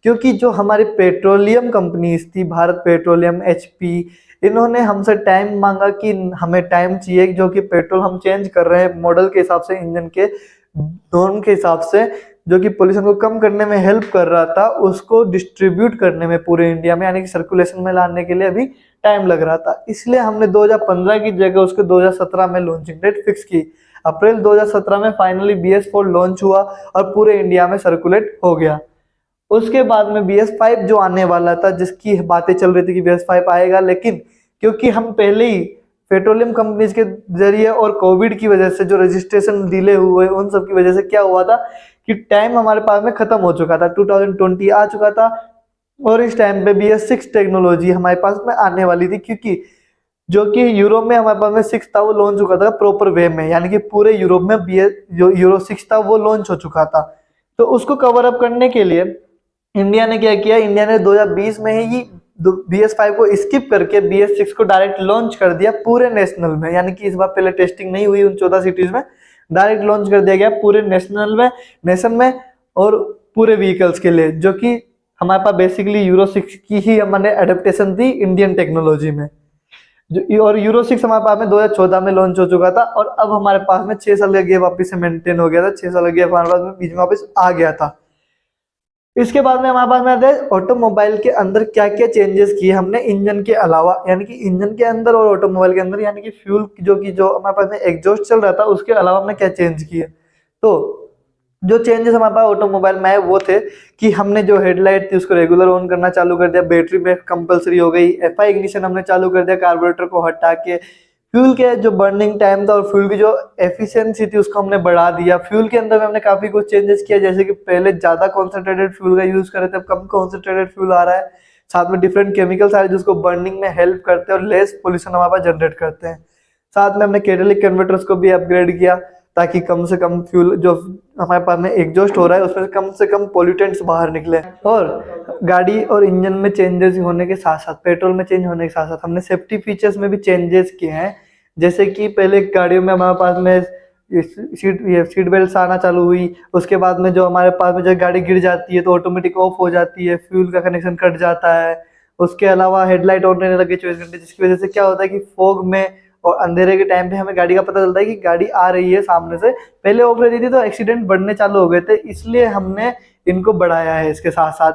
क्योंकि जो हमारी पेट्रोलियम कंपनीज थी, भारत पेट्रोलियम, HP, इन्होंने हमसे टाइम मांगा कि हमें टाइम चाहिए, जो कि पेट्रोल हम चेंज कर रहे हैं मॉडल के हिसाब से, इंजन के नॉर्म के हिसाब से, जो कि पोल्यूशन को कम करने में हेल्प कर रहा था, उसको डिस्ट्रीब्यूट करने में पूरे इंडिया में, यानी कि सर्कुलेशन में लाने के लिए अभी टाइम लग रहा था। इसलिए हमने 2015 की जगह उसको 2017 में लॉन्चिंग डेट फिक्स की। अप्रैल 2017 में फाइनली BS4 लॉन्च हुआ और पूरे इंडिया में सर्कुलेट हो गया। उसके बाद में BS5 जो आने वाला था, जिसकी बातें चल रही थी कि BS5 आएगा, लेकिन क्योंकि हम पहले ही पेट्रोलियम कंपनीज के जरिए और कोविड की वजह से जो रजिस्ट्रेशन डिले हुए, उन सब की वजह से क्या हुआ था कि टाइम हमारे पास में खत्म हो चुका था, 2020 आ चुका था, और इस टाइम पे BS6 टेक्नोलॉजी हमारे पास में आने वाली थी, क्योंकि जो कि यूरोप में हमारे पास में 6 था, वो लॉन्च हुआ था प्रॉपर वे में, यानी कि पूरे यूरोप में जो यूरो 6 था वो लॉन्च हो चुका था। तो उसको कवर अप करने के लिए इंडिया ने क्या किया, इंडिया ने 2020 में ही BS5 को स्किप करके BS6 को डायरेक्ट लॉन्च कर दिया पूरे नेशनल में, यानी कि इस बार पहले टेस्टिंग नहीं हुई उन 14 सिटीज में, डायरेक्ट लॉन्च कर दिया गया पूरे नेशन में और पूरे व्हीकल्स के लिए, जो कि हमारे पास बेसिकली यूरो 6 की ही हमारे एडेप्टेशन थी इंडियन टेक्नोलॉजी में। और यूरो 6 हमारे पास में 2014 में लॉन्च हो चुका था, और अब हमारे पास में 6 साल का गैप वापस से मेंटेन हो गया था, 6 साल का गैप हमारे पास में बीच में वापस आ गया था। इसके बाद में हमारे पास में आता है ऑटोमोबाइल के अंदर क्या क्या चेंजेस किए हमने इंजन के अलावा, यानी कि इंजन के अंदर और ऑटोमोबाइल के अंदर, यानी कि फ्यूल जो हमारे पास में एग्जॉस्ट चल रहा था उसके अलावा हमने क्या चेंज किए। तो जो चेंजेस हमारे पास ऑटोमोबाइल में आए वो थे कि हमने जो हेडलाइट थी उसको रेगुलर ऑन करना चालू कर दिया, बैटरी में कंपलसरी हो गई, FI इग्निशन हमने चालू कर दिया, कार्बोरेटर को हटा के फ्यूल के जो बर्निंग टाइम था और फ्यूल की जो एफिशिएंसी थी उसको हमने बढ़ा दिया। फ्यूल के अंदर में हमने काफी कुछ चेंजेस किया, जैसे कि पहले ज्यादा कॉन्सेंट्रेटेड फ्यूल का यूज कर रहे थे, अब कम कॉन्सेंट्रेटेड फ्यूल आ रहा है, साथ में डिफरेंट केमिकल्स आ रहे हैं जिसको बर्निंग में हेल्प करते हैं और लेस पोल्यूशन हमारे पास जनरेट करते हैं। साथ में हमने कैटालिटिक कन्वर्टर्स को भी अपग्रेड किया ताकि कम से कम फ्यूल जो हमारे पास में एग्जॉस्ट हो रहा है उसमें से कम पोल्यूटेंट्स बाहर निकले। और गाड़ी और इंजन में चेंजेस होने के साथ साथ, पेट्रोल में चेंज होने के साथ साथ हमने सेफ्टी फीचर्स में भी चेंजेस किए हैं। जैसे कि पहले गाड़ियों में हमारे पास में सीट बेल्ट आना चालू हुई, उसके बाद में जो हमारे पास में जब गाड़ी गिर जाती है तो ऑटोमेटिक ऑफ हो जाती है, फ्यूल का कनेक्शन कट जाता है। उसके अलावा हेडलाइट ऑन रहने लगे 24 घंटे, जिसकी वजह से क्या होता है कि फॉग में और अंधेरे के टाइम पे हमें गाड़ी का पता चलता है कि गाड़ी आ रही है सामने से। पहले ऑफ रहती थी तो एक्सीडेंट बढ़ने चालू हो गए थे, इसलिए हमने इनको बढ़ाया है। इसके साथ साथ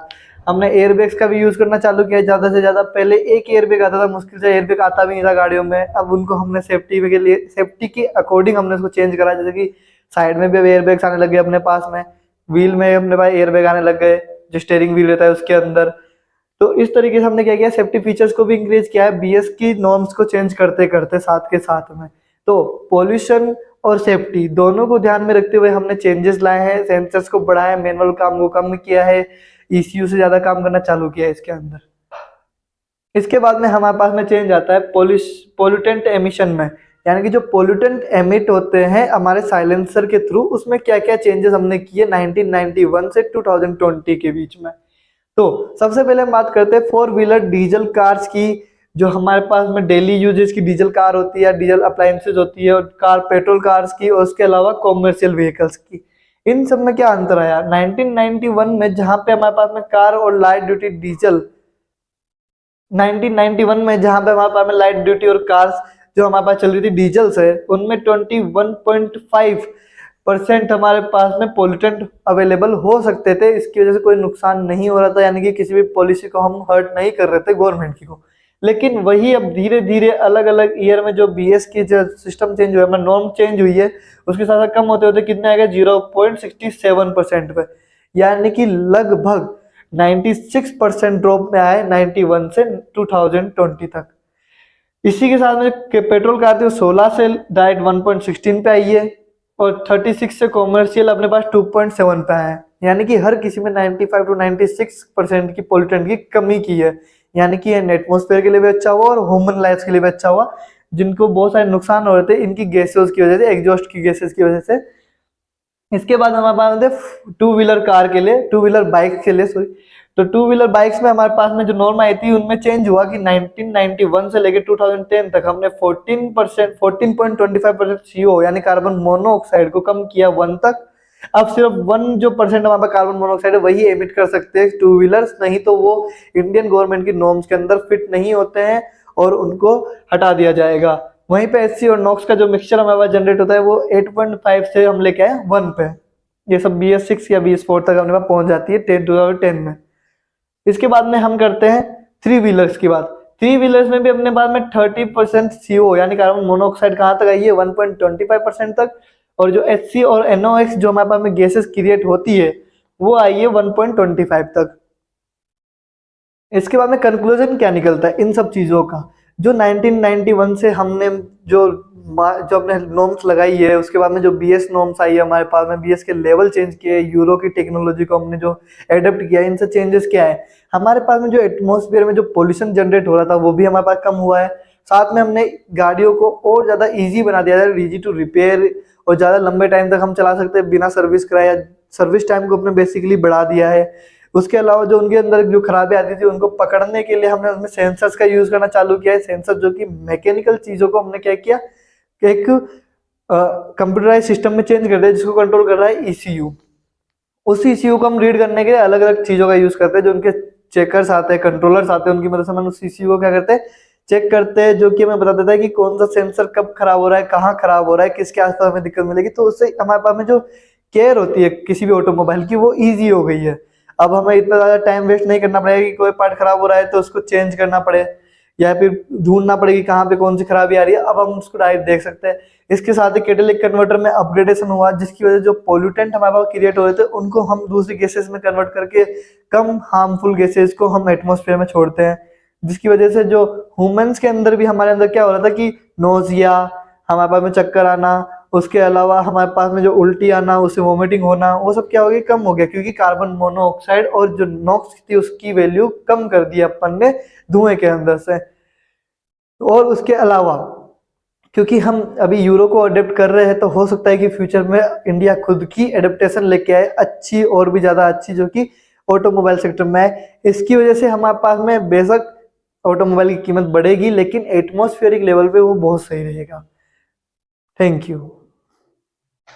हमने एयरबैग्स का भी यूज करना चालू किया ज़्यादा से ज़्यादा। पहले एक एयरबैग आता था, मुश्किल से एयरबैग आता भी नहीं था गाड़ियों में। अब उनको हमने सेफ्टी के अकॉर्डिंग हमने उसको चेंज करा। जैसे कि साइड में भी अब एयरबैग्स आने लग गए अपने पास में, व्हील में अपने पास एयरबैग आने लग गए, जो स्टीयरिंग व्हील रहता है उसके अंदर। तो इस तरीके से हमने क्या किया, सेफ्टी फीचर्स को भी इंक्रीज किया है बीएस की नॉर्म्स को चेंज करते करते साथ के साथ में। तो पॉल्यूशन और सेफ्टी दोनों को ध्यान में रखते हुए हमने चेंजेस लाए हैं, सेंसर्स को बढ़ाया, मैनुअल काम को कम किया है, ईसीयू से ज्यादा काम करना चालू किया है इसके अंदर। इसके बाद में हमारे पास में चेंज आता है पोल्यूटेंट एमिशन में, यानी कि जो पोल्यूटेंट एमिट होते हैं हमारे साइलेंसर के थ्रू, उसमें क्या क्या चेंजेस हमने किए 1991 से 2020 के बीच में। तो सबसे पहले हम बात करते हैं 4 व्हीलर डीजल कार्स की, जो हमारे पास में डेली यूजेस की डीजल कार होती है, डीजल अप्लायंसेज होती है, और कार पेट्रोल कार्स की, और उसके अलावा कॉमर्शियल व्हीकल्स की। इन सब में क्या अंतर आया 1991 में, जहां पे हमारे पास में कार और लाइट ड्यूटी डीजल 1991 में जहां पे हमारे पास में लाइट ड्यूटी और कार्स जो हमारे पास चल रही थी डीजल से, उनमें 21.5% हमारे पास में पोल्यूटेंट अवेलेबल हो सकते थे। इसकी वजह से कोई नुकसान नहीं हो रहा था, यानी कि किसी भी पॉलिसी को हम हर्ट नहीं कर रहे थे गवर्नमेंट की को। लेकिन वही अब धीरे धीरे अलग अलग ईयर में जो बीएस की जो सिस्टम चेंज हुआ है, नॉर्म चेंज हुई है, उसके साथ साथ कम होते होते कितने आ गए 0.67% पे, यानी कि लगभग 96% ड्रॉप में आए 91 से 2020 तक। इसी के साथ में पेट्रोल कार थी 16 से डायरेक्ट 1.16 पे आई है, और 36 से कॉमर्शियल अपने पास 2.7 पे आए हैं, यानी कि हर किसी में 95 to 96% की पोल्यूटेंट की कमी की है। यानी कि एटमॉस्फेयर के लिए भी अच्छा हुआ और ह्यूमन लाइफ के लिए भी अच्छा हुआ, जिनको बहुत सारे नुकसान हो रहे थे इनकी गैसेस की वजह से, एग्जॉस्ट की गैसेस की वजह से। इसके बाद हमारे पास थे 2 व्हीलर कार के लिए, 2 व्हीलर बाइक के लिए सॉरी। तो 2 व्हीलर बाइक्स में हमारे पास में जो नॉर्म आई थी उनमें चेंज हुआ कि 1991 से लेकर 2010 तक हमने 14.25% CO यानी कार्बन मोनोऑक्साइड को कम किया 1 तक। अब सिर्फ 1 जो परसेंट हमारे पास कार्बन मोनोऑक्साइड है वही एमिट कर सकते हैं 2 व्हीलर्स, नहीं तो वो इंडियन गवर्नमेंट की नॉर्म्स के अंदर फिट नहीं होते हैं और उनको हटा दिया जाएगा। वहीं पे एचसी और नॉक्स का जो मिक्सचर हमारे पास जनरेट होता है वो 8.5 से हम लेके आए 1 पे। ये सब BS6 या BS4 तक अपने पास पहुंच जाती है 2010 में। इसके बाद में हम करते हैं 3 व्हीलर्स की बात। 3 व्हीलर्स में भी अपने पास में 30% CO यानी कार्बन मोनोऑक्साइड कहाँ तक आई है 1.25% तक, और जो HC और NOx जो हमारे पास में गैसेस क्रिएट होती है वो आई है 1.25 तक। इसके बाद में कंक्लूजन क्या निकलता है इन सब चीजों का, जो 1991 से हमने जो अपने नॉर्म्स लगाई है, उसके बाद में जो BS नॉर्म्स आई है हमारे पास में, BS के लेवल चेंज किए, यूरो की टेक्नोलॉजी को हमने जो एडेप्ट किया, इनसे चेंजेस क्या है हमारे पास में, जो एटमॉस्फेयर में जो पोल्यूशन जनरेट हो रहा था वो भी हमारे पास कम हुआ है। साथ में हमने गाड़ियों को और ज्यादा ईजी बना दिया है, ईजी टू रिपेयर, और ज्यादा लंबे टाइम तक हम चला सकते हैं बिना सर्विस कराया। सर्विस टाइम को अपने बेसिकली बढ़ा दिया है। उसके अलावा जो उनके अंदर जो खराबी आती थी उनको पकड़ने के लिए हमने उसमें सेंसर्स का यूज करना चालू किया है। सेंसर जो कि मैकेनिकल चीजों को हमने क्या किया, एक कंप्यूटराइज सिस्टम में चेंज कर दिया, जिसको कंट्रोल कर रहा है ECU। उस ECU को हम रीड करने के लिए अलग अलग चीजों का यूज करते हैं, जो उनके चेकर्स आते हैं, कंट्रोलर्स आते हैं, उनकी मदद से हम उस ECU को क्या करते हैं, चेक करते हैं, जो कि हमें बता देता है कि कौन सा सेंसर कब खराब हो रहा है, कहाँ खराब हो रहा है, किसके आसपास हमें दिक्कत मिलेगी। तो उससे हमारे पास में जो केयर होती है किसी भी ऑटोमोबाइल की वो ईजी हो गई है। अब हमें इतना ज्यादा टाइम वेस्ट नहीं करना पड़ेगा कि कोई पार्ट खराब हो रहा है तो उसको चेंज करना पड़े, या फिर ढूंढना पड़ेगी कहाँ पे कौन सी खराबी आ रही है। अब हम उसको डायरेक्ट देख सकते हैं। इसके साथ ही कैटालिटिक कन्वर्टर में अपग्रेडेशन हुआ, जिसकी वजह से जो पोल्यूटेंट हमारे पास क्रिएट हो रहे थे उनको हम दूसरी गैसेस में कन्वर्ट करके कम हार्मफुल गैसेस को हम एटमॉस्फेयर में छोड़ते हैं, जिसकी वजह से जो ह्यूमंस के अंदर भी हमारे अंदर क्या हो रहा था कि नोजिया, हमारे पास में चक्कर आना, उसके अलावा हमारे पास में जो उल्टी आना, उससे वोमिटिंग होना, वो सब क्या हो गया, कम हो गया, क्योंकि कार्बन मोनोऑक्साइड और जो नॉक्स थी उसकी वैल्यू कम कर दी अपन ने धुएं के अंदर से। और उसके अलावा क्योंकि हम अभी यूरो को अडेप्ट कर रहे हैं, तो हो सकता है कि फ्यूचर में इंडिया खुद की एडेप्टेशन लेके आए अच्छी, और भी ज़्यादा अच्छी, जो कि ऑटोमोबाइल सेक्टर में है। इसकी वजह से हमारे पास में बेशक ऑटोमोबाइल की कीमत बढ़ेगी, लेकिन एटमॉस्फेरिक लेवल पे वो बहुत सही रहेगा। Thank you.